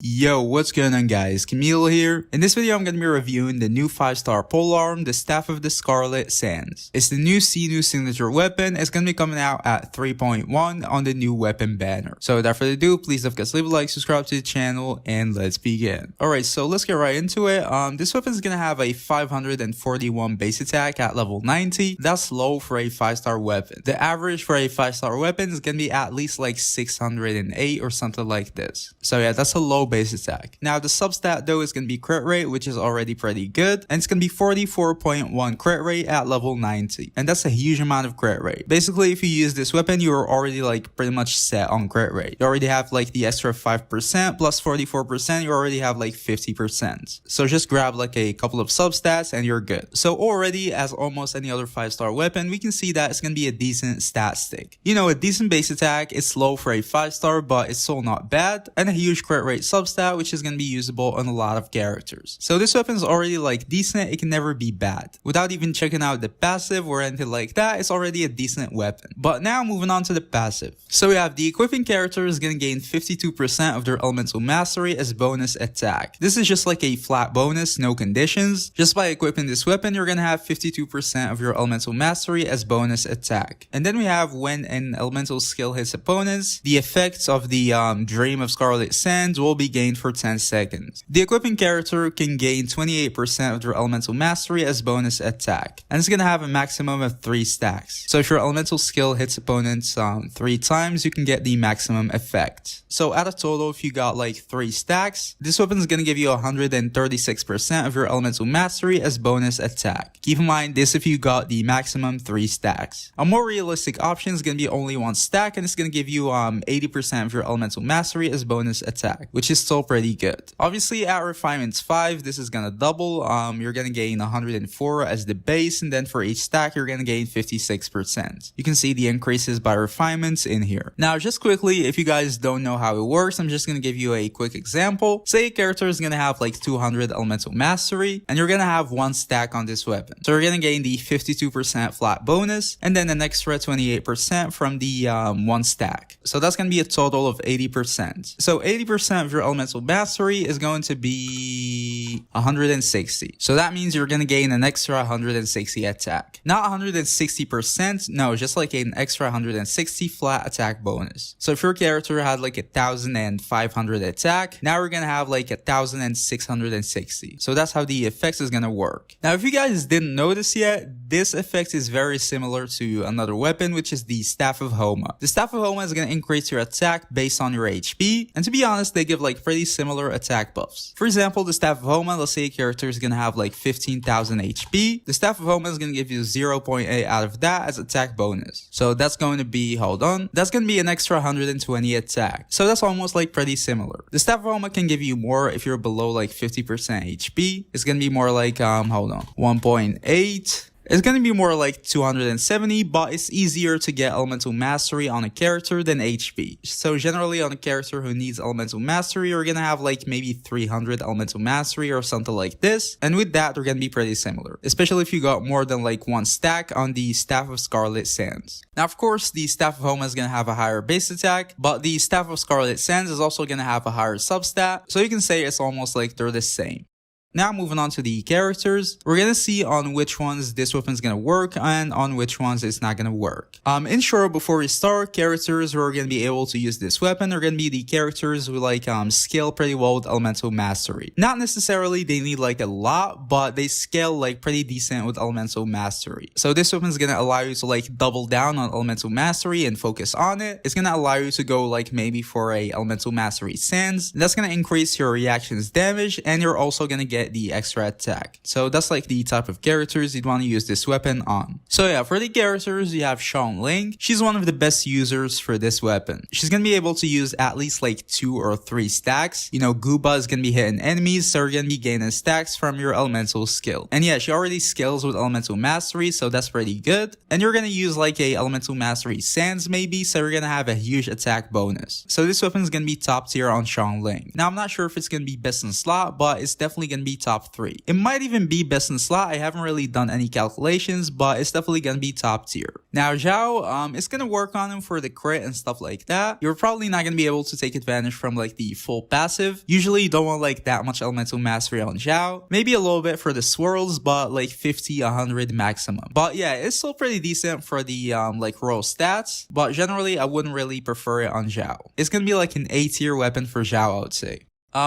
Yo, what's going on guys, Camille here. In this video I'm going to be reviewing the new 5-star polearm, the Staff of the Scarlet Sands. It's the new new signature weapon. It's going to be coming out at 3.1 on the new weapon banner. So without further ado, please don't forget to leave a like, subscribe to the channel, and let's begin. Alright, so let's get right into it. This weapon is going to have a 541 base attack at level 90. That's low for a 5-star weapon. The average for a 5-star weapon is going to be at least like 608 or something like this. So yeah, that's a low base attack. Now the substat though is going to be crit rate, which is already pretty good, and it's going to be 44.1 crit rate at level 90, and that's a huge amount of crit rate. Basically, if you use this weapon, you are already like pretty much set on crit rate. You already have like the extra 5% plus 44%, you already have like 50%. So just grab like a couple of substats and you're good. So already, as almost any other 5-star weapon, we can see that it's going to be a decent stat stick. You know, a decent base attack, it's low for a 5-star, but it's still not bad, and a huge crit rate substat, which is going to be usable on a lot of characters. So this weapon is already like decent, it can never be bad. Without even checking out the passive or anything like that, it's already a decent weapon. But now moving on to the passive. So we have the equipping character is going to gain 52% of their elemental mastery as bonus attack. This is just like a flat bonus, no conditions. Just by equipping this weapon, you're going to have 52% of your elemental mastery as bonus attack. And then we have when an elemental skill hits opponents, the effects of the Dream of Scarlet Sands will be gained for 10 seconds. The equipping character can gain 28% of their elemental mastery as bonus attack, and it's going to have a maximum of 3 stacks. So if your elemental skill hits opponents 3 times, you can get the maximum effect. So at a total, if you got like 3 stacks, this weapon is going to give you 136% of your elemental mastery as bonus attack. Keep in mind this if you got the maximum 3 stacks. A more realistic option is going to be only 1 stack, and it's going to give you 80% of your elemental mastery as bonus attack, which is still pretty good. Obviously at refinements 5, this is gonna double. You're gonna gain 104 as the base, and then for each stack you're gonna gain 56%. You can see the increases by refinements in here. Now just quickly, if you guys don't know how it works, I'm just gonna give you a quick example. Say a character is gonna have like 200 elemental mastery, and you're gonna have 1 stack on this weapon. So you're gonna gain the 52% flat bonus, and then an extra 28% from the 1 stack. So that's gonna be a total of 80%. So 80% of your elemental mastery is going to be 160. So that means you're going to gain an extra 160 attack. Not 160%, no, just like an extra 160 flat attack bonus. So if your character had like 1,500 attack, now we're going to have like 1,660. So that's how the effects is going to work. Now if you guys didn't notice yet, this effect is very similar to another weapon, which is the Staff of Homa. The Staff of Homa is going to increase your attack based on your HP, and to be honest, they give like pretty similar attack buffs. For example, the Staff of Homa, let's say a character is going to have like 15,000 HP. The Staff of Homa is going to give you 0.8 out of that as attack bonus. So that's going to be, that's going to be an extra 120 attack. So that's almost like pretty similar. The Staff of Homa can give you more if you're below like 50% HP. It's going to be more like, 1.8. It's going to be more like 270, but it's easier to get elemental mastery on a character than HP. So generally on a character who needs elemental mastery, you're going to have like maybe 300 elemental mastery or something like this. And with that, they're going to be pretty similar, especially if you got more than like 1 stack on the Staff of Scarlet Sands. Now, of course, the Staff of Homa is going to have a higher base attack, but the Staff of Scarlet Sands is also going to have a higher substat. So you can say it's almost like they're the same. Now moving on to the characters, we're going to see on which ones this weapon is going to work and on which ones it's not going to work. In short, before we start, characters who are going to be able to use this weapon are going to be the characters who like scale pretty well with elemental mastery. Not necessarily they need like a lot, but they scale like pretty decent with elemental mastery. So this weapon is going to allow you to like double down on elemental mastery and focus on it. It's going to allow you to go like maybe for a elemental mastery sands. That's going to increase your reactions damage, and you're also going to get the extra attack. So that's like the type of characters you'd want to use this weapon on. So yeah, for the characters, you have Ling. She's one of the best users for this weapon. She's going to be able to use at least like 2 or 3 stacks. You know, Gooba is going to be hitting enemies, so you're going to be gaining stacks from your elemental skill. And yeah, she already scales with elemental mastery, so that's pretty good. And you're going to use like a elemental mastery sands maybe, so you're going to have a huge attack bonus. So this weapon is going to be top tier on Ling. Now I'm not sure if it's going to be best in slot, but it's definitely going to be top 3. It might even be best in slot. I haven't really done any calculations, but it's definitely gonna be top tier. Now Zhao, it's gonna work on him for the crit and stuff like that. You're probably not gonna be able to take advantage from like the full passive. Usually you don't want like that much elemental mastery on Zhao. Maybe a little bit for the swirls, but like 50, 100 maximum. But yeah, it's still pretty decent for the like raw stats, but generally I wouldn't really prefer it on Zhao. It's gonna be like an A tier weapon for Zhao, I would say.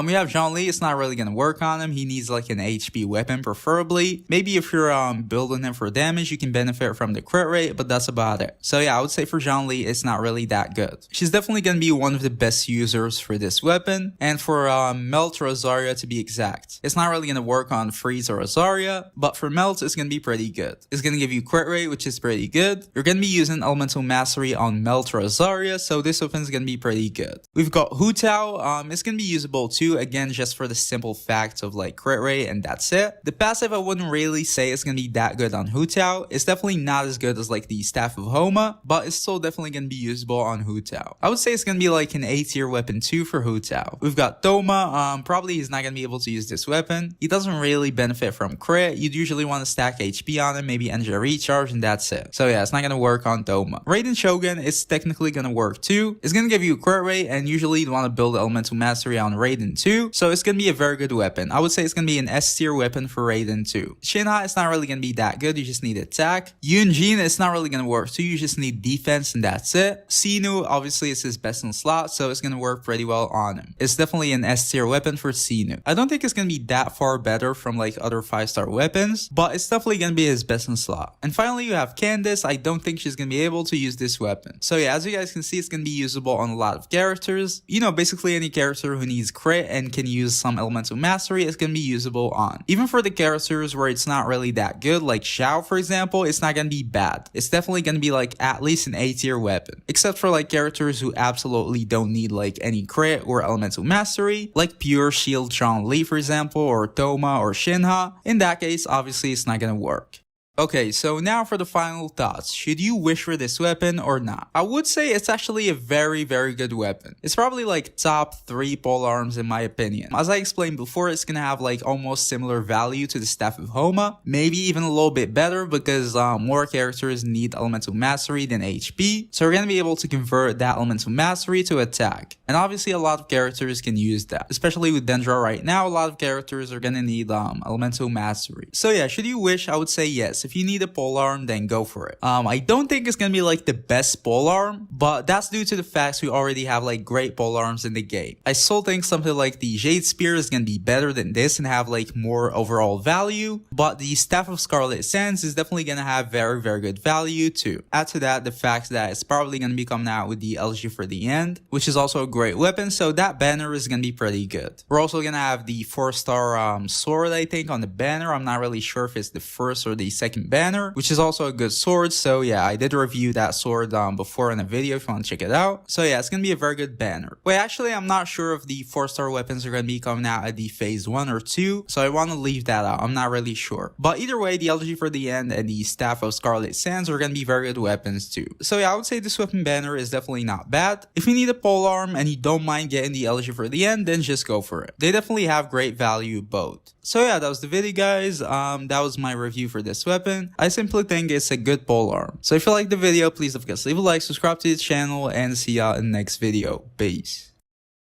We have Zhongli. It's not really gonna work on him. He needs like an HP weapon preferably. Maybe if you're building him for damage, you can benefit from the crit rate, but that's about it. So yeah, I would say for Zhongli, it's not really that good. She's definitely gonna be one of the best users for this weapon, and for Melt or Azaria to be exact. It's not really gonna work on Freeze or Azaria, but for Melt, it's gonna be pretty good. It's gonna give you crit rate, which is pretty good. You're gonna be using Elemental Mastery on Melt or Azaria, so this weapon is gonna be pretty good. We've got Hu Tao. It's gonna be usable too. Again, just for the simple fact of like crit rate, and that's it. The passive I wouldn't really say it's gonna be that good on Hu Tao. It's definitely not as good as like the Staff of Homa, but it's still definitely gonna be usable on Hu Tao. I would say it's gonna be like an A tier weapon too for Hu Tao. We've got Thoma. Probably he's not gonna be able to use this weapon. He doesn't really benefit from crit. You'd usually want to stack HP on him, maybe energy recharge, and that's it. So yeah, it's not gonna work on Thoma. Raiden Shogun is technically gonna work too. It's gonna give you a crit rate, and usually you'd want to build Elemental Mastery on Raiden too. So it's gonna be a very good weapon. I would say it's gonna be an S tier weapon for Raiden too. Shinha, it's not really gonna be that good. You just need attack. Yunjin, it's not really gonna work too. You just need defense, and that's it. Xinu, obviously it's his best in slot, so it's gonna work pretty well on him. It's definitely an S tier weapon for Xinu. I don't think it's gonna be that far better from like other 5-star weapons, but it's definitely gonna be his best in slot. And finally, you have Candace. I don't think she's gonna be able to use this weapon. So yeah, as you guys can see, it's gonna be usable on a lot of characters. You know, basically any character who needs crit and can use some elemental mastery is gonna be usable on. Even for the characters where it's not really that good, like Xiao for example, it's not gonna be bad. It's definitely gonna be like at least an A tier weapon. Except for like characters who absolutely don't need like any crit or elemental mastery, like Pure Shield Zhongli for example, or Thoma or Shinha. In that case, obviously it's not gonna work. Okay, so now for the final thoughts. Should you wish for this weapon or not? I would say it's actually a very, very good weapon. It's probably like top 3 polearms in my opinion. As I explained before, it's gonna have like almost similar value to the Staff of Homa. Maybe even a little bit better because more characters need elemental mastery than HP. So we're gonna be able to convert that elemental mastery to attack. And obviously a lot of characters can use that. Especially with Dendra right now, a lot of characters are gonna need elemental mastery. So yeah, should you wish? I would say yes. If you need a polearm, then go for it. I don't think it's gonna be like the best polearm, but that's due to the fact we already have like great polearms in the game. I still think something like the Jade Spear is gonna be better than this and have like more overall value, but the Staff of Scarlet Sands is definitely gonna have very, very good value too. Add to that the fact that it's probably gonna be coming out with the LG for the end, which is also a great weapon, so that banner is gonna be pretty good. We're also gonna have the 4-star sword, I think, on the banner. I'm not really sure if it's the first or the second banner, which is also a good sword. So yeah, I did review that sword before in a video if you want to check it out. So yeah, it's gonna be a very good banner. Wait, actually I'm not sure if the 4-star weapons are gonna be coming out at the phase 1 or 2, so I want to leave that out. I'm not really sure, but either way, the LG for the end and the Staff of Scarlet Sands are gonna be very good weapons too. So yeah, I would say this weapon banner is definitely not bad. If you need a polearm and you don't mind getting the LG for the end, then just go for it. They definitely have great value both. So yeah, that was the video guys. That was my review for this weapon. I simply think it's a good polearm. So if you liked the video, please of course leave a like, subscribe to the channel, and see y'all in the next video. Peace.